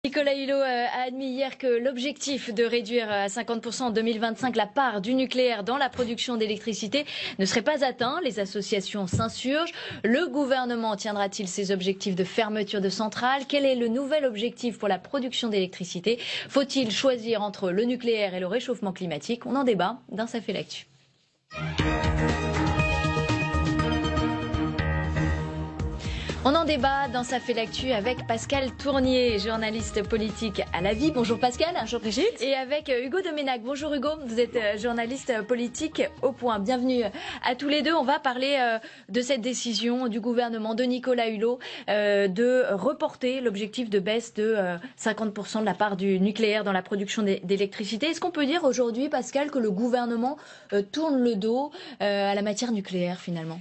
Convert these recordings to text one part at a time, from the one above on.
Nicolas Hulot a admis hier que l'objectif de réduire à 50% en 2025 la part du nucléaire dans la production d'électricité ne serait pas atteint. Les associations s'insurgent. Le gouvernement tiendra-t-il ses objectifs de fermeture de centrales? Quel est le nouvel objectif pour la production d'électricité? Faut-il choisir entre le nucléaire et le réchauffement climatique? On en débat dans Ça fait l'actu. On en débat dans Ça fait l'actu avec Pascal Tournier, journaliste politique à La Vie. Bonjour Pascal. Bonjour Brigitte. Et avec Hugo Doménac. Bonjour Hugo, vous êtes journaliste politique au Point. Bienvenue à tous les deux. On va parler de cette décision du gouvernement de Nicolas Hulot de reporter l'objectif de baisse de 50% de la part du nucléaire dans la production d'électricité. Est-ce qu'on peut dire aujourd'hui, Pascal, que le gouvernement tourne le dos à la matière nucléaire finalement ?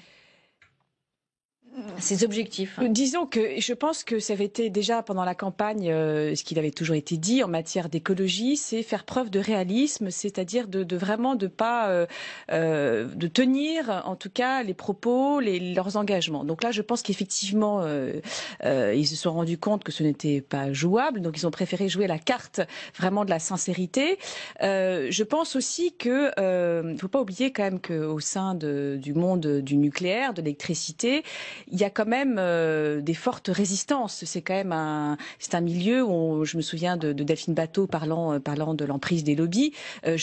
Ses objectifs. Disons que je pense que ça avait été déjà pendant la campagne ce qu'il avait toujours été dit en matière d'écologie, c'est faire preuve de réalisme, c'est-à-dire de vraiment de pas de tenir en tout cas les propos, leurs engagements. Donc là, je pense qu'effectivement ils se sont rendus compte que ce n'était pas jouable, donc ils ont préféré jouer la carte vraiment de la sincérité. Je pense aussi que il faut pas oublier quand même qu'au sein du monde du nucléaire, de l'électricité, il y a quand même des fortes résistances. C'est quand même c'est un milieu où je me souviens de Delphine Batho parlant de l'emprise des lobbies.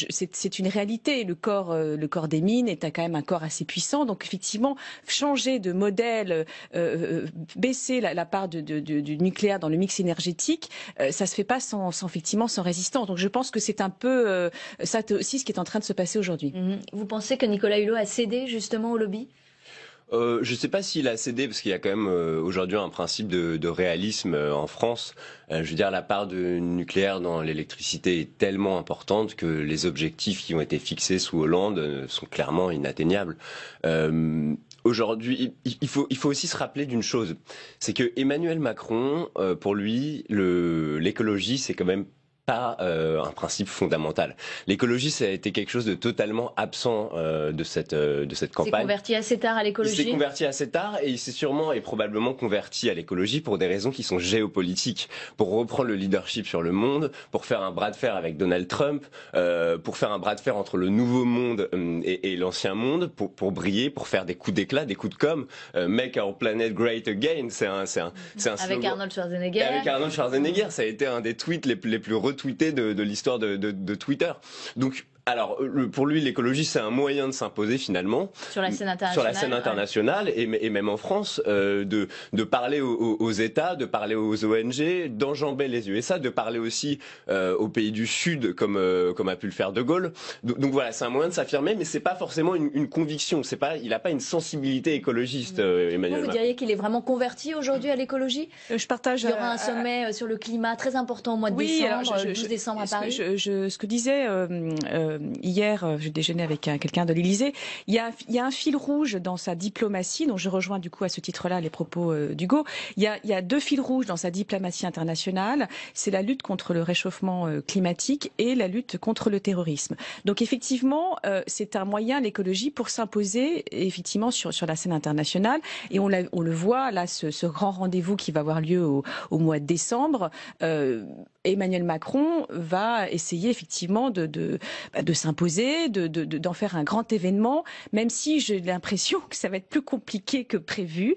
C'est une réalité. Le corps des mines est quand même un corps assez puissant. Donc effectivement, changer de modèle, baisser la part du nucléaire dans le mix énergétique, ça se fait pas sans résistance. Donc je pense que c'est un peu ça aussi ce qui est en train de se passer aujourd'hui. Vous pensez que Nicolas Hulot a cédé justement au lobby ? Je ne sais pas s'il a cédé, parce qu'il y a quand même aujourd'hui un principe de réalisme en France. Je veux dire, la part de nucléaire dans l'électricité est tellement importante que les objectifs qui ont été fixés sous Hollande sont clairement inatteignables. Aujourd'hui, il faut aussi se rappeler d'une chose, c'est que Emmanuel Macron, pour lui, l'écologie, c'est quand même pas un principe fondamental. L'écologie, ça a été quelque chose de totalement absent de cette campagne. Il s'est converti assez tard à l'écologie. Il s'est converti assez tard et il s'est sûrement et probablement converti à l'écologie pour des raisons qui sont géopolitiques, pour reprendre le leadership sur le monde, pour faire un bras de fer avec Donald Trump, pour faire un bras de fer entre le nouveau monde et l'ancien monde, pour briller, pour faire des coups d'éclat, des coups de com. Make our planet great again, c'est un avec slogan. Arnold Schwarzenegger. Avec Arnold Schwarzenegger, ça a été un des tweets les plus retweetés de l'histoire de Twitter. Donc, alors, pour lui, l'écologie, c'est un moyen de s'imposer finalement sur la scène internationale, sur la scène internationale et même en France, de parler aux États, de parler aux ONG, d'enjamber les USA, de parler aussi aux pays du Sud, comme a pu le faire De Gaulle. Donc voilà, c'est un moyen de s'affirmer, mais c'est pas forcément une conviction. Il a pas une sensibilité écologiste, Emmanuel Macron. Vous diriez qu'il est vraiment converti aujourd'hui à l'écologie? Je partage. Il y aura un sommet sur le climat très important au mois de décembre, 12 décembre à Paris. Ce que disait hier, je déjeunais avec quelqu'un de l'Élysée. Il y a un fil rouge dans sa diplomatie, dont je rejoins du coup à ce titre-là les propos d'Hugo. Il y a deux fils rouges dans sa diplomatie internationale. C'est la lutte contre le réchauffement climatique et la lutte contre le terrorisme. Donc effectivement, c'est un moyen, l'écologie, pour s'imposer effectivement sur la scène internationale. Et on le voit là, ce grand rendez-vous qui va avoir lieu au mois de décembre. Emmanuel Macron va essayer effectivement de s'imposer, d'en faire un grand événement, même si j'ai l'impression que ça va être plus compliqué que prévu,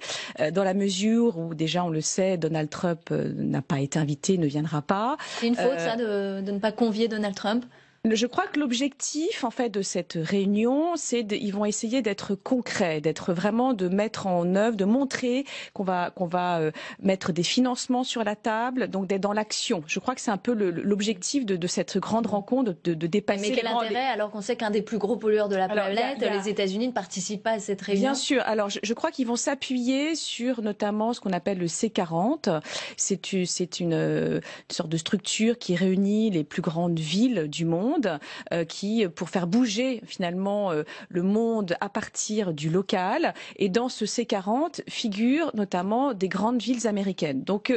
dans la mesure où déjà on le sait, Donald Trump n'a pas été invité, ne viendra pas. C'est une faute ça de ne pas convier Donald Trump? Je crois que l'objectif, en fait, de cette réunion, ils vont essayer d'être concrets, d'être vraiment de mettre en œuvre, de montrer qu'on va mettre des financements sur la table, donc d'être dans l'action. Je crois que c'est un peu l'objectif de cette grande rencontre, de dépasser. Mais quel intérêt, alors qu'on sait qu'un des plus gros pollueurs de la planète, les États-Unis, ne participent pas à cette réunion? Bien sûr. Alors, je crois qu'ils vont s'appuyer sur notamment ce qu'on appelle le C40. C'est une sorte de structure qui réunit les plus grandes villes du monde. Qui, pour faire bouger finalement le monde à partir du local. Et dans ce C40 figurent notamment des grandes villes américaines. Donc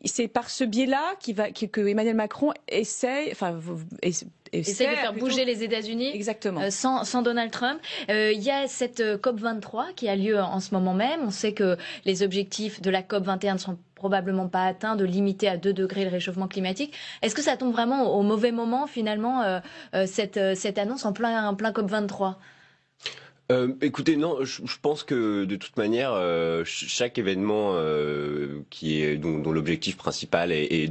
c'est par ce biais-là que Emmanuel Macron essaie de faire bouger les États-Unis. Exactement. Sans Donald Trump. Il y a cette COP23 qui a lieu en ce moment même. On sait que les objectifs de la COP21 ne sont probablement pas atteint, de limiter à 2 degrés le réchauffement climatique. Est-ce que ça tombe vraiment au mauvais moment, finalement, cette annonce en plein COP23? Écoutez, non, je pense que de toute manière, chaque événement dont l'objectif principal est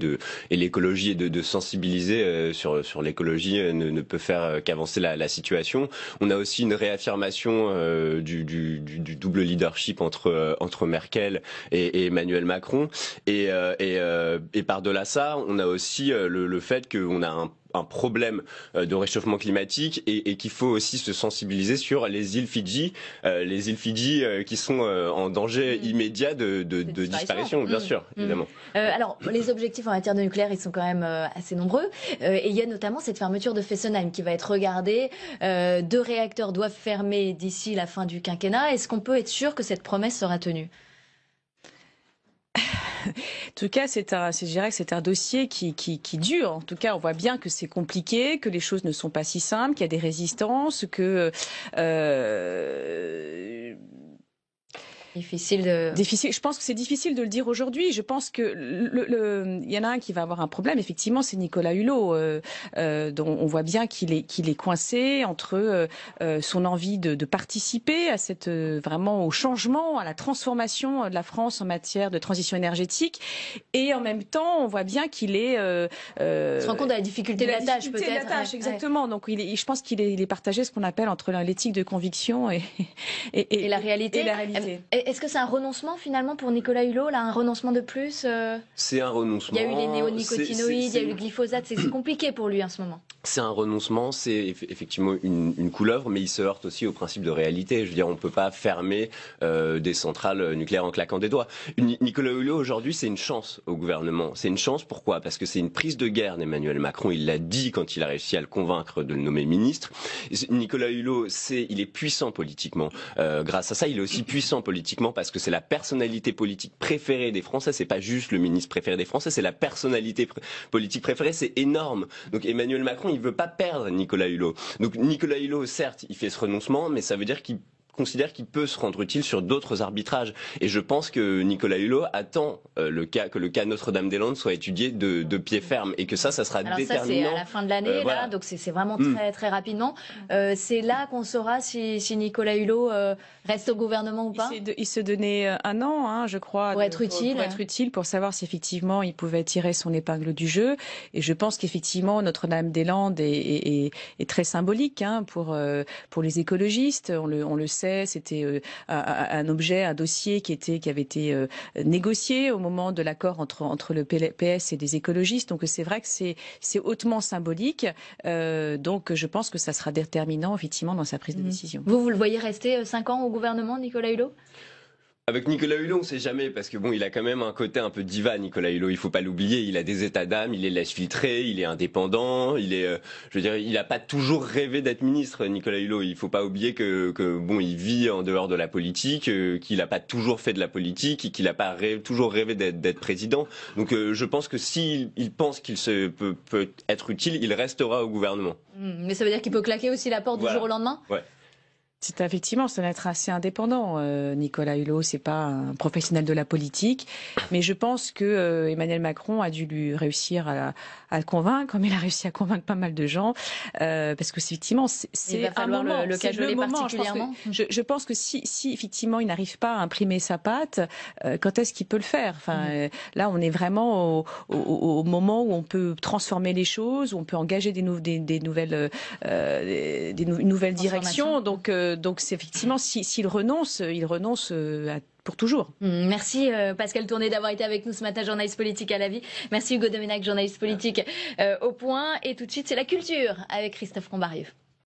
l'écologie et de sensibiliser sur l'écologie ne peut faire qu'avancer la situation. On a aussi une réaffirmation du double leadership entre Merkel et Emmanuel Macron et par-delà ça, on a aussi le fait qu'on a un problème de réchauffement climatique et qu'il faut aussi se sensibiliser sur les îles Fidji, qui sont en danger immédiat de disparition, bien sûr, évidemment. Alors, les objectifs en matière de nucléaire, ils sont quand même assez nombreux. Et il y a notamment cette fermeture de Fessenheim qui va être regardée. 2 réacteurs doivent fermer d'ici la fin du quinquennat. Est-ce qu'on peut être sûr que cette promesse sera tenue? En tout cas, je dirais que c'est un dossier qui dure. En tout cas, on voit bien que c'est compliqué, que les choses ne sont pas si simples, qu'il y a des résistances, que difficile. Je pense que c'est difficile de le dire aujourd'hui. Je pense que il y en a un qui va avoir un problème. Effectivement, c'est Nicolas Hulot, dont on voit bien qu'il est coincé entre son envie de participer à vraiment au changement, à la transformation de la France en matière de transition énergétique, et en même temps, on voit bien qu'il est se rend compte de la difficulté de la tâche, peut-être. La tâche, exactement. Donc, je pense qu'il est partagé, ce qu'on appelle entre l'éthique de conviction et la réalité. Et la réalité. Est-ce que c'est un renoncement finalement pour Nicolas Hulot, là, un renoncement de plus? C'est un renoncement. Il y a eu les néonicotinoïdes, il y a eu le glyphosate, c'est compliqué pour lui en ce moment. C'est un renoncement, c'est effectivement une couleuvre, mais il se heurte aussi au principe de réalité. Je veux dire, on ne peut pas fermer des centrales nucléaires en claquant des doigts. Nicolas Hulot, aujourd'hui, c'est une chance au gouvernement. C'est une chance, pourquoi? Parce que c'est une prise de guerre d'Emmanuel Macron. Il l'a dit quand il a réussi à le convaincre de le nommer ministre. Nicolas Hulot, il est puissant politiquement. Grâce à ça, il est aussi puissant politiquement parce que c'est la personnalité politique préférée des Français. C'est pas juste le ministre préféré des Français, c'est la personnalité politique préférée. C'est énorme. Donc Emmanuel Macron, il veut pas perdre Nicolas Hulot. Donc Nicolas Hulot, certes, il fait ce renoncement, mais ça veut dire qu'il considère qu'il peut se rendre utile sur d'autres arbitrages. Et je pense que Nicolas Hulot attend que le cas Notre-Dame-des-Landes soit étudié de pied ferme et que ça sera alors déterminant. Ça, c'est à la fin de l'année, voilà. là, donc c'est vraiment très, très rapidement. C'est là qu'on saura si Nicolas Hulot reste au gouvernement ou pas. Il se donnait 1 an, je crois, pour être utile, pour savoir si effectivement il pouvait tirer son épingle du jeu. Et je pense qu'effectivement Notre-Dame-des-Landes est très symbolique pour les écologistes. On le sait. C'était un objet, un dossier qui avait été négocié au moment de l'accord entre le PS et des écologistes. Donc c'est vrai que c'est hautement symbolique. Donc je pense que ça sera déterminant effectivement dans sa prise de décision. Vous le voyez rester 5 ans au gouvernement, Nicolas Hulot? Avec Nicolas Hulot, on sait jamais, parce que bon, il a quand même un côté un peu diva, Nicolas Hulot, il faut pas l'oublier, il a des états d'âme, il les laisse filtrer, il est indépendant, je veux dire, il a pas toujours rêvé d'être ministre, Nicolas Hulot, il faut pas oublier que bon, il vit en dehors de la politique, qu'il a pas toujours fait de la politique, et qu'il a pas toujours rêvé d'être président. Donc je pense que s'il pense qu'il peut être utile, il restera au gouvernement. Mais ça veut dire qu'il peut claquer aussi la porte du jour au lendemain? Ouais. C'est effectivement, c'est un être assez indépendant. Nicolas Hulot, c'est pas un professionnel de la politique, mais je pense que Emmanuel Macron a dû lui réussir à le convaincre, comme il a réussi à convaincre pas mal de gens, parce que effectivement, c'est un moment, le cajoler particulièrement. Je pense que si effectivement il n'arrive pas à imprimer sa patte, quand est-ce qu'il peut le faire? Enfin, là, on est vraiment au moment où on peut transformer les choses, où on peut engager des nouvelles directions. Donc c'est effectivement, s'il renonce, il renonce pour toujours. Merci Pascal Tourné d'avoir été avec nous ce matin, journaliste politique à la vie. Merci Hugo Domenac, journaliste politique au Point. Et tout de suite, c'est la culture avec Christophe Rombarieux.